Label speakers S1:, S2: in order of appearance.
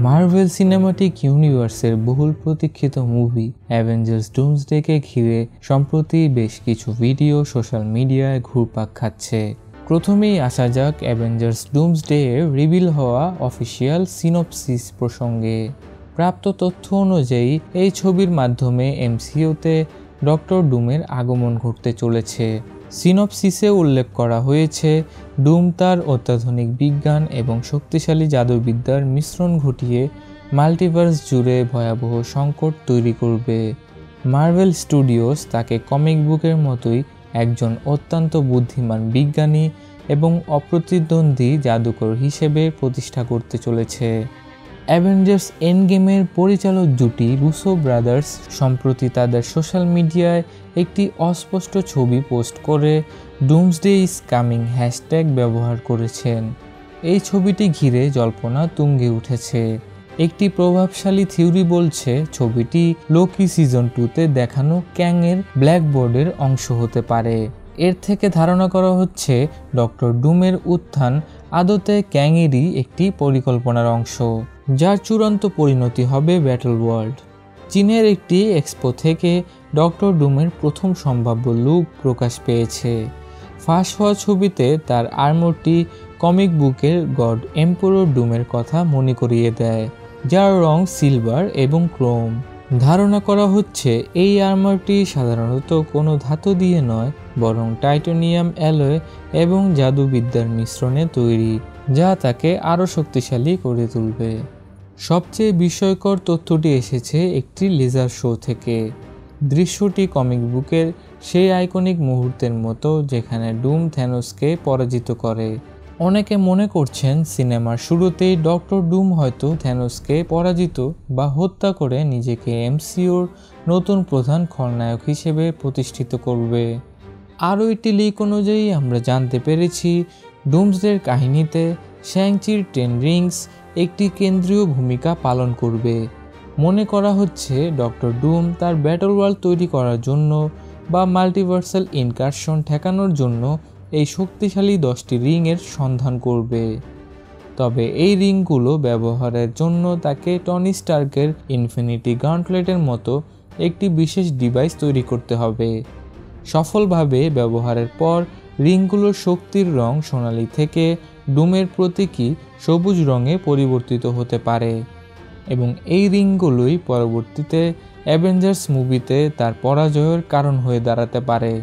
S1: Marvel cinematic ইউনিভার্সের বহুল প্রতীক্ষিত মুভি অ্যাভেঞ্জার্স ডুমসডেকে ঘিরে সম্প্রতি বেশ কিছু ভিডিও সোশ্যাল মিডিয়ায় ঘুরপাক খাচ্ছে। প্রথমেই আসা যাক অ্যাভেঞ্জার্স ডুমসডে এর রিভিল হওয়া অফিসিয়াল সিনপসিস প্রসঙ্গে। প্রাপ্ত তথ্য অনুযায়ী এই ছবির মাধ্যমে এমসিইউতে ডক্টর ডুমের আগমন ঘটতে চলেছে। সিনপসিসে উল্লেখ করা হয়েছে, ডুম তার অত্যাধুনিক বিজ্ঞান এবং শক্তিশালী জাদুবিদ্যার মিশ্রণ ঘটিয়ে মাল্টিভার্স জুড়ে ভয়াবহ সংকট তৈরি করবে। মার্ভেল স্টুডিওস তাকে কমিক বুকের মতোই একজন অত্যন্ত বুদ্ধিমান বিজ্ঞানী এবং অপ্রতিদ্বন্দ্বী জাদুকর হিসেবে প্রতিষ্ঠা করতে চলেছে। অ্যাভেঞ্জার্স এন্ডগেমের পরিচালক জুটি রুসো ব্রাদার্স সম্প্রতি তাদের সোশ্যাল মিডিয়ায় একটি অস্পষ্ট ছবি পোস্ট করে ডুমসডে ইজ কামিং হ্যাশট্যাগ ব্যবহার করেছেন। এই ছবিটি ঘিরে জল্পনা তুঙ্গে উঠেছে। একটি প্রভাবশালী থিওরি বলছে ছবিটি লোকি সিজন 2-তে দেখানো ক্যাংয়ের ব্ল্যাকবোর্ডের অংশ হতে পারে। এর থেকে ধারণা করা হচ্ছে ডক্টর ডুমের উত্থান আদতে ক্যাংয়েরই একটি পরিকল্পনার অংশ, যার চূড়ান্ত পরিণতি হবে ব্যাটল ওয়ার্ল্ড। চীনের একটি এক্সপো থেকে ডক্টর ডুমের প্রথম সম্ভাব্য লুক প্রকাশ পেয়েছে। ফাঁস হওয়া ছবিতে তার আর্মরটি কমিক বুকের গড এম্পারর ডুমের কথা মনে করিয়ে দেয়, যার রং সিলভার এবং ক্রোম। ধারণা করা হচ্ছে এই আর্মারটি সাধারণত কোনো ধাতু দিয়ে নয়, বরং টাইটানিয়াম অ্যালয় এবং জাদুবিদ্যার মিশ্রণে তৈরি, যা তাকে আরও শক্তিশালী করে তুলবে। সবচেয়ে বিস্ময়কর তথ্যটি এসেছে একটি লেজার শো থেকে। দৃশ্যটি কমিক বুকের সেই আইকনিক মুহূর্তের মতো যেখানে ডুম থ্যানোসকে পরাজিত করে। অনেকে মনে করছেন সিনেমার শুরুতেই ডক্টর ডুম হয়তো থ্যানোসকে পরাজিত বা হত্যা করে নিজেকে এমসিইউর নতুন প্রধান খলনায়ক হিসেবে প্রতিষ্ঠিত করবে। আরও একটি লিক অনুযায়ী আমরা জানতে পেরেছি ডুমসডের কাহিনীতে শ্যাং-চির 10 রিংস একটি কেন্দ্রীয় ভূমিকা পালন করবে। মনে করা হচ্ছে ডক্টর ডুম তার ব্যাটল ওয়ার্ল্ড তৈরি করার জন্য বা মাল্টিভার্সাল ইনকারশন ঠেকানোর জন্য এই শক্তিশালী 10টি রিংয়ের সন্ধান করবে। তবে এই রিংগুলো ব্যবহারের জন্য তাকে টনি স্টার্কের ইনফিনিটি গাউন্টলেটের মতো একটি বিশেষ ডিভাইস তৈরি করতে হবে। সফলভাবে ব্যবহারের পর রিংগুলোর শক্তির রং সোনালি থেকে ডুমের প্রতীকী সবুজ রঙে পরিবর্তিত হতে পারে এবং এই রিংগুলোই পরবর্তীতে অ্যাভেঞ্জার্স মুভিতে তার পরাজয়ের কারণ হয়ে দাঁড়াতে পারে।